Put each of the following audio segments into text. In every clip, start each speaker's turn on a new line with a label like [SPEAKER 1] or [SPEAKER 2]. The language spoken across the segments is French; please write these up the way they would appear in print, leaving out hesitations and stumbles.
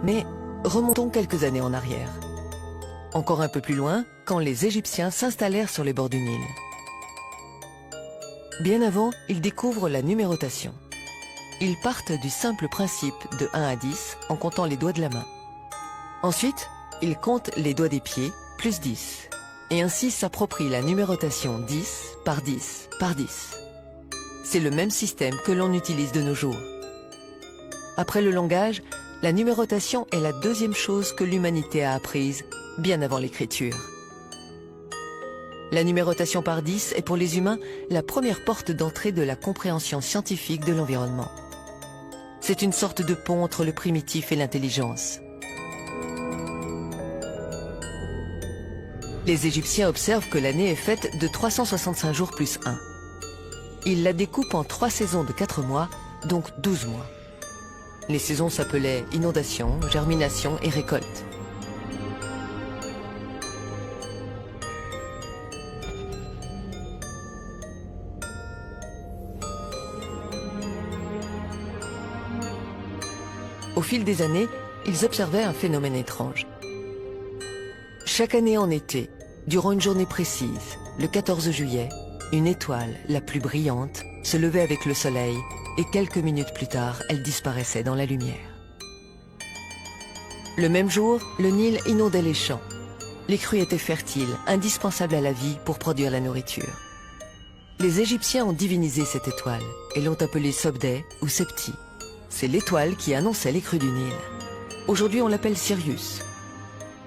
[SPEAKER 1] Mais remontons quelques années en arrière. Encore un peu plus loin, quand les Égyptiens s'installèrent sur les bords du Nil. Bien avant, ils découvrent la numérotation. Ils partent du simple principe de 1 à 10 en comptant les doigts de la main. Ensuite, ils comptent les doigts des pieds, plus 10, et ainsi s'approprient la numérotation 10 par 10 par 10. C'est le même système que l'on utilise de nos jours. Après le langage, la numérotation est la deuxième chose que l'humanité a apprise, bien avant l'écriture. La numérotation par 10 est pour les humains la première porte d'entrée de la compréhension scientifique de l'environnement. C'est une sorte de pont entre le primitif et l'intelligence. Les Égyptiens observent que l'année est faite de 365 jours plus 1. Ils la découpent en 3 saisons de 4 mois, donc 12 mois. Les saisons s'appelaient inondation, germination et récolte. Au fil des années, ils observaient un phénomène étrange. Chaque année en été, durant une journée précise, le 14 juillet, une étoile, la plus brillante, se levait avec le soleil et quelques minutes plus tard, elle disparaissait dans la lumière. Le même jour, le Nil inondait les champs. Les crues étaient fertiles, indispensables à la vie pour produire la nourriture. Les Égyptiens ont divinisé cette étoile et l'ont appelée Sobdé ou Septi. C'est l'étoile qui annonçait les crues du Nil. Aujourd'hui, on l'appelle Sirius.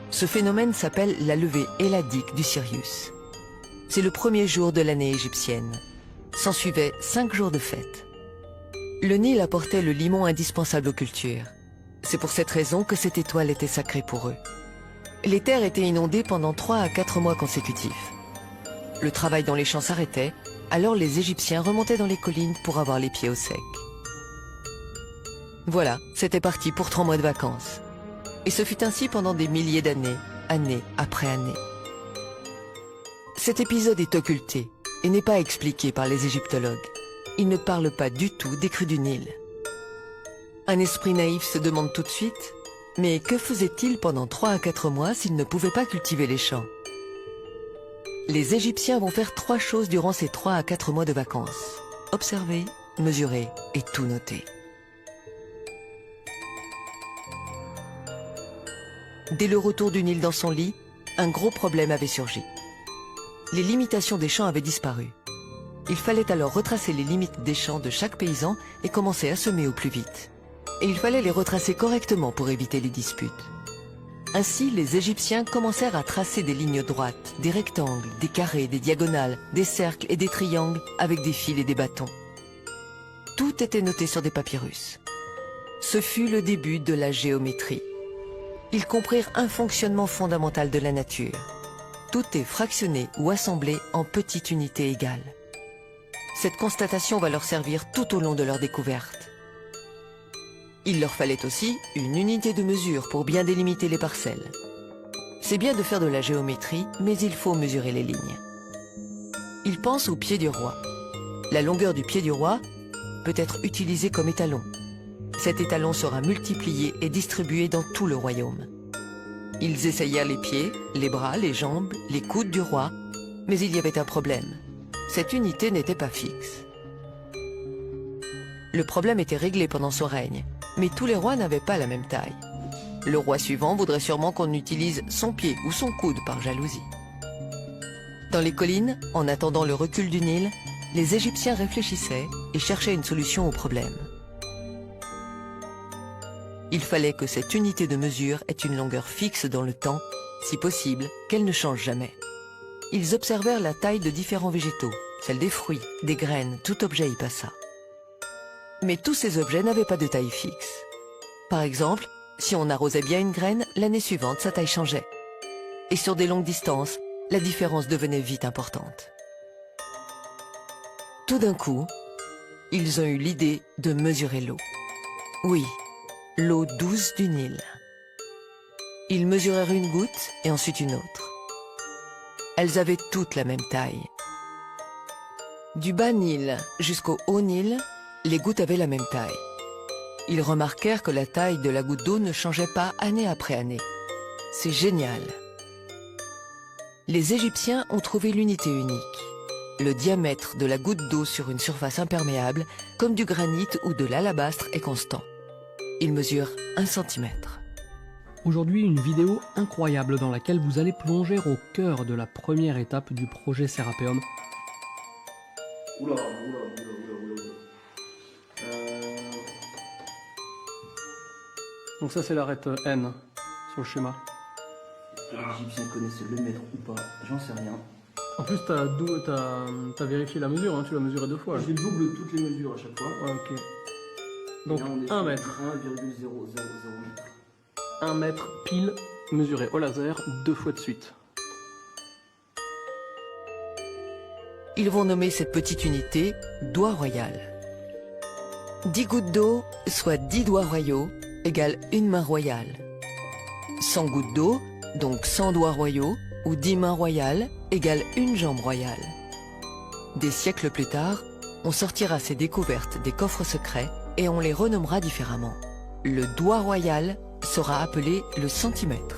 [SPEAKER 1] Ce phénomène s'appelle la levée helladique du Sirius. C'est le premier jour de l'année égyptienne. S'ensuivaient 5 jours de fête. Le Nil apportait le limon indispensable aux cultures. C'est pour cette raison que cette étoile était sacrée pour eux. Les terres étaient inondées pendant 3 à 4 mois consécutifs. Le travail dans les champs s'arrêtait, alors les Égyptiens remontaient dans les collines pour avoir les pieds au sec. Voilà, c'était parti pour 3 mois de vacances. Et ce fut ainsi pendant des milliers d'années, année après année. Cet épisode est occulté et n'est pas expliqué par les égyptologues. Ils ne parlent pas du tout des crues du Nil. Un esprit naïf se demande tout de suite, mais que faisaient-ils pendant 3 à 4 mois s'ils ne pouvaient pas cultiver les champs? Les Égyptiens vont faire 3 choses durant ces 3 à 4 mois de vacances. Observer, mesurer et tout noter. Dès le retour du Nil dans son lit, un gros problème avait surgi. Les limitations des champs avaient disparu. Il fallait alors retracer les limites des champs de chaque paysan et commencer à semer au plus vite. Et il fallait les retracer correctement pour éviter les disputes. Ainsi, les Égyptiens commencèrent à tracer des lignes droites, des rectangles, des carrés, des diagonales, des cercles et des triangles avec des fils et des bâtons. Tout était noté sur des papyrus. Ce fut le début de la géométrie. Ils comprirent un fonctionnement fondamental de la nature. Tout est fractionné ou assemblé en petites unités égales. Cette constatation va leur servir tout au long de leur découverte. Il leur fallait aussi une unité de mesure pour bien délimiter les parcelles. C'est bien de faire de la géométrie, mais il faut mesurer les lignes. Ils pensent au pied du roi. La longueur du pied du roi peut être utilisée comme étalon. Cet étalon sera multiplié et distribué dans tout le royaume. Ils essayèrent les pieds, les bras, les jambes, les coudes du roi, mais il y avait un problème. Cette unité n'était pas fixe. Le problème était réglé pendant son règne, mais tous les rois n'avaient pas la même taille. Le roi suivant voudrait sûrement qu'on utilise son pied ou son coude par jalousie. Dans les collines, en attendant le recul du Nil, les Égyptiens réfléchissaient et cherchaient une solution au problème. Il fallait que cette unité de mesure ait une longueur fixe dans le temps, si possible, qu'elle ne change jamais. Ils observèrent la taille de différents végétaux, celle des fruits, des graines, tout objet y passa. Mais tous ces objets n'avaient pas de taille fixe. Par exemple, si on arrosait bien une graine, l'année suivante, sa taille changeait. Et sur des longues distances, la différence devenait vite importante. Tout d'un coup, ils ont eu l'idée de mesurer l'eau. Oui, l'eau douce du Nil. Ils mesurèrent une goutte et ensuite une autre. Elles avaient toutes la même taille. Du bas Nil jusqu'au haut Nil, les gouttes avaient la même taille. Ils remarquèrent que la taille de la goutte d'eau ne changeait pas année après année. C'est génial. Les Égyptiens ont trouvé l'unité unique. Le diamètre de la goutte d'eau sur une surface imperméable, comme du granit ou de l'alabastre, est constant. Il mesure 1 cm.
[SPEAKER 2] Aujourd'hui, une vidéo incroyable dans laquelle vous allez plonger au cœur de la première étape du projet Serapeum.
[SPEAKER 3] Oula.
[SPEAKER 2] Donc ça c'est l'arête N sur le schéma.
[SPEAKER 3] Est-ce que l'Égyptien connaissait le mètre ou pas? J'en sais rien.
[SPEAKER 2] En plus t'as vérifié la mesure, hein, tu l'as mesuré 2 fois.
[SPEAKER 3] Je double toutes les mesures à chaque fois.
[SPEAKER 2] Ouais, ok. Donc
[SPEAKER 3] là, on est
[SPEAKER 2] 1 mètre.
[SPEAKER 3] 1,000 mètre.
[SPEAKER 2] 1 mètre pile mesuré au laser 2 fois de suite.
[SPEAKER 1] Ils vont nommer cette petite unité doigt royal. 10 gouttes d'eau, soit 10 doigts royaux, égale une main royale. 100 gouttes d'eau, donc 100 doigts royaux, ou 10 mains royales, égale une jambe royale. Des siècles plus tard, on sortira ces découvertes des coffres secrets et on les renommera différemment. Le doigt royal sera appelé le centimètre,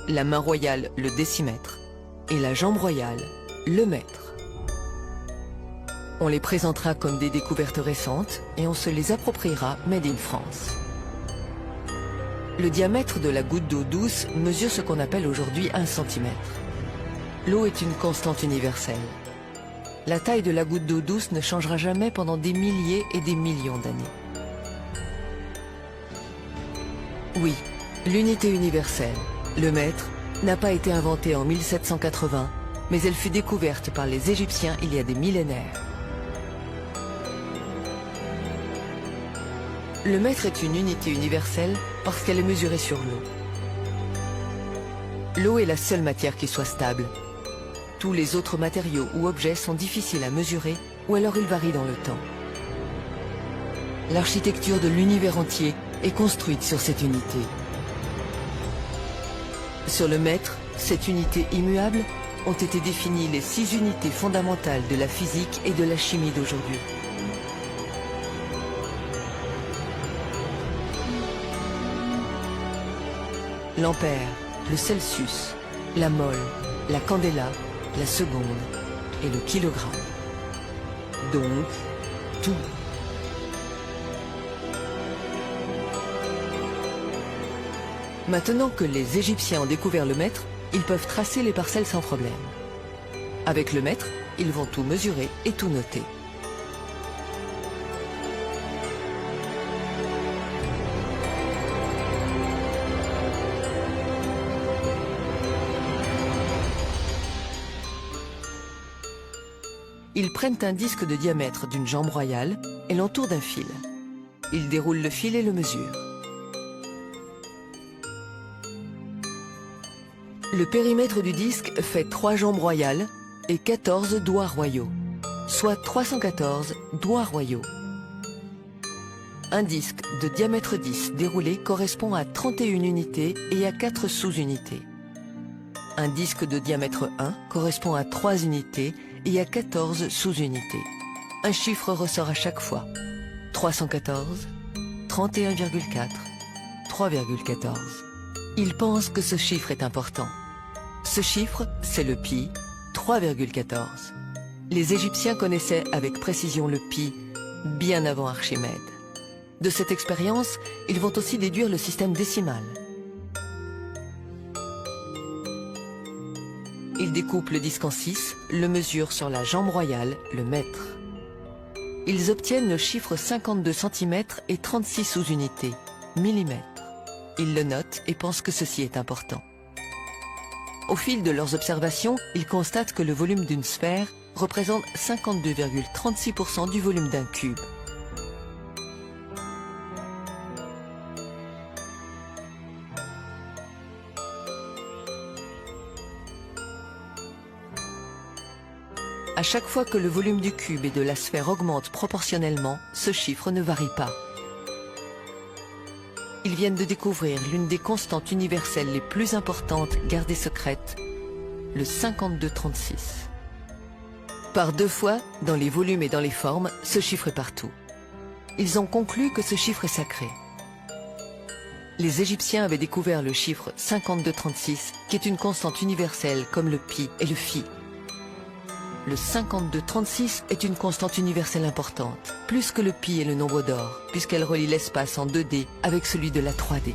[SPEAKER 1] la main royale le décimètre et la jambe royale le mètre. On les présentera comme des découvertes récentes et on se les appropriera made in France. Le diamètre de la goutte d'eau douce mesure ce qu'on appelle aujourd'hui 1 cm. L'eau est une constante universelle. La taille de la goutte d'eau douce ne changera jamais pendant des milliers et des millions d'années. Oui, l'unité universelle, le mètre, n'a pas été inventée en 1780, mais elle fut découverte par les Égyptiens il y a des millénaires. Le mètre est une unité universelle parce qu'elle est mesurée sur l'eau. L'eau est la seule matière qui soit stable. Tous les autres matériaux ou objets sont difficiles à mesurer ou alors ils varient dans le temps. L'architecture de l'univers entier est construite sur cette unité. Sur le mètre, cette unité immuable, ont été définies les 6 unités fondamentales de la physique et de la chimie d'aujourd'hui. L'ampère, le Celsius, la mole, la candela, la seconde et le kilogramme. Donc, tout. Maintenant que les Égyptiens ont découvert le mètre, ils peuvent tracer les parcelles sans problème. Avec le mètre, ils vont tout mesurer et tout noter. Ils prennent un disque de diamètre d'une jambe royale et l'entourent d'un fil. Ils déroulent le fil et le mesurent. Le périmètre du disque fait 3 jambes royales et 14 doigts royaux, soit 314 doigts royaux. Un disque de diamètre 10 déroulé correspond à 31 unités et à 4 sous-unités. Un disque de diamètre 1 correspond à 3 unités et à 14 sous-unités. Un chiffre ressort à chaque fois. 314, 31,4, 3,14. Ils pensent que ce chiffre est important. Ce chiffre, c'est le pi, 3,14. Les Égyptiens connaissaient avec précision le pi, bien avant Archimède. De cette expérience, ils vont aussi déduire le système décimal. Ils découpent le disque en 6, le mesurent sur la jambe royale, le mètre. Ils obtiennent le chiffre 52 cm et 36 sous-unités, millimètres. Ils le notent et pensent que ceci est important. Au fil de leurs observations, ils constatent que le volume d'une sphère représente 52,36% du volume d'un cube. À chaque fois que le volume du cube et de la sphère augmente proportionnellement, ce chiffre ne varie pas. Ils viennent de découvrir l'une des constantes universelles les plus importantes gardées secrètes, le 52,36. Par 2 fois, dans les volumes et dans les formes, ce chiffre est partout. ils ont conclu que ce chiffre est sacré. Les Égyptiens avaient découvert le chiffre 5236, qui est une constante universelle comme le pi et le phi. Le 5236 est une constante universelle importante, plus que le pi et le nombre d'or, puisqu'elle relie l'espace en 2D avec celui de la 3D.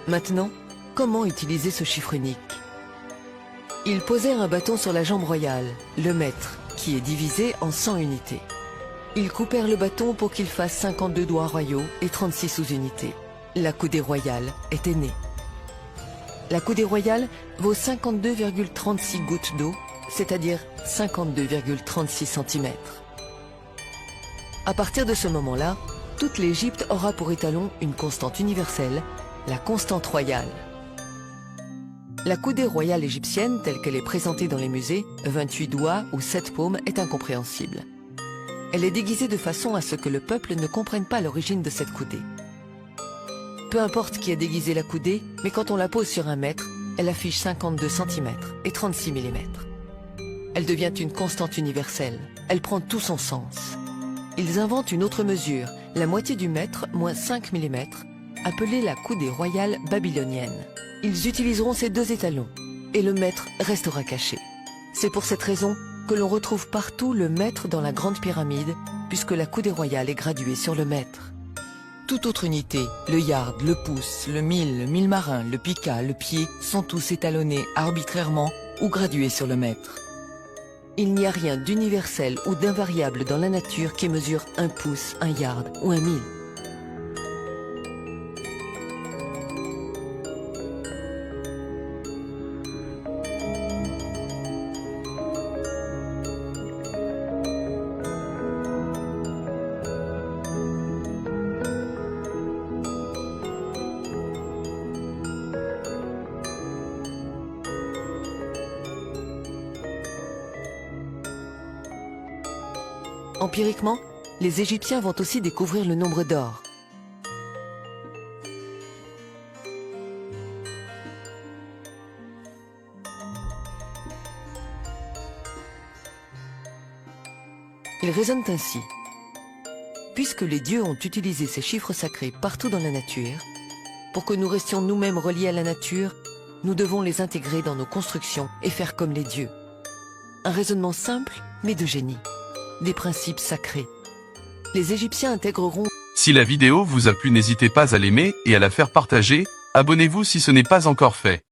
[SPEAKER 1] Maintenant, comment utiliser ce chiffre unique? Ils posèrent un bâton sur la jambe royale, le mètre, qui est divisé en 100 unités. Ils coupèrent le bâton pour qu'il fasse 52 doigts royaux et 36 sous-unités. La coudée royale était née. La coudée royale vaut 52,36 gouttes d'eau, c'est-à-dire 52,36 cm. À partir de ce moment-là, toute l'Égypte aura pour étalon une constante universelle, la constante royale. La coudée royale égyptienne, telle qu'elle est présentée dans les musées, 28 doigts ou 7 paumes, est incompréhensible. Elle est déguisée de façon à ce que le peuple ne comprenne pas l'origine de cette coudée. Peu importe qui a déguisé la coudée, mais quand on la pose sur un mètre, elle affiche 52 cm et 36 mm. Elle devient une constante universelle. Elle prend tout son sens. Ils inventent une autre mesure, la moitié du mètre moins 5 mm, appelée la coudée royale babylonienne. Ils utiliseront ces deux étalons, et le mètre restera caché. C'est pour cette raison que l'on retrouve partout le mètre dans la grande pyramide, puisque la coudée royale est graduée sur le mètre. Toute autre unité, le yard, le pouce, le mille marin, le pica, le pied, sont tous étalonnés arbitrairement ou gradués sur le mètre. Il n'y a rien d'universel ou d'invariable dans la nature qui mesure un pouce, un yard ou un mille. Empiriquement, les Égyptiens vont aussi découvrir le nombre d'or. Ils raisonnent ainsi. Puisque les dieux ont utilisé ces chiffres sacrés partout dans la nature, pour que nous restions nous-mêmes reliés à la nature, nous devons les intégrer dans nos constructions et faire comme les dieux. Un raisonnement simple, mais de génie. Des principes sacrés. Les Égyptiens intégreront...
[SPEAKER 4] Si la vidéo vous a plu, n'hésitez pas à l'aimer et à la faire partager. Abonnez-vous si ce n'est pas encore fait.